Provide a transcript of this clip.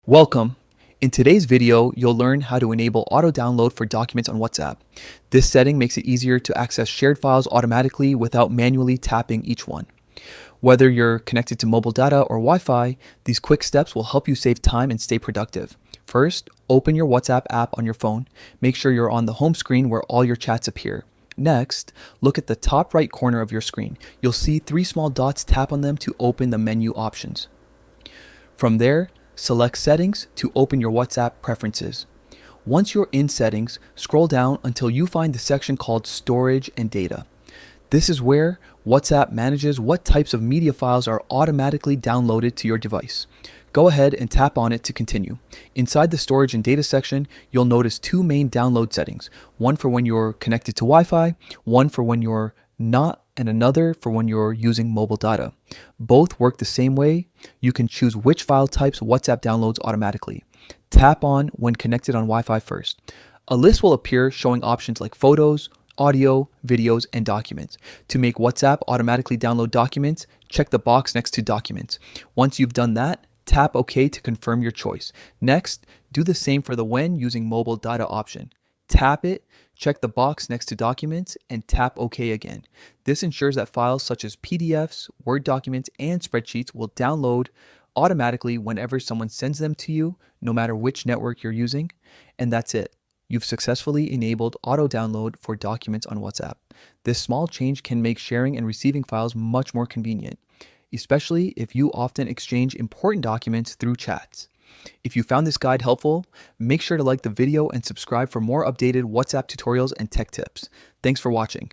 Welcome. In today's video, you'll learn how to enable auto-download for documents on WhatsApp. This setting makes it easier to access shared files automatically without manually tapping each one. Whether you're connected to mobile data or Wi-Fi, these quick steps will help you save time and stay productive. First, open your WhatsApp app on your phone. Make sure you're on the home screen where all your chats appear. Next, look at the top right corner of your screen. You'll see three small dots. Tap on them to open the menu options. From there, select Settings to open your WhatsApp preferences. Once you're in Settings, scroll down until you find the section called Storage and Data. This is where WhatsApp manages what types of media files are automatically downloaded to your device. Go ahead and tap on it to continue. Inside the Storage and Data section, you'll notice two main download settings, one for when you're connected to Wi-Fi, one for when you're not, and another for when you're using mobile data. Both work the same way. You can choose which file types WhatsApp downloads automatically. Tap on when connected on Wi-Fi first. A list will appear showing options like photos, audio, videos, and documents. To make WhatsApp automatically download documents, check the box next to Documents. Once you've done that, tap OK to confirm your choice. Next, do the same for the when using mobile data option. Tap it, check the box next to Documents, and tap OK again. This ensures that files such as PDFs, Word documents, and spreadsheets will download automatically whenever someone sends them to you, no matter which network you're using. And that's it. You've successfully enabled auto download for documents on WhatsApp. This small change can make sharing and receiving files much more convenient, especially if you often exchange important documents through chats. If you found this guide helpful, make sure to like the video and subscribe for more updated WhatsApp tutorials and tech tips. Thanks for watching.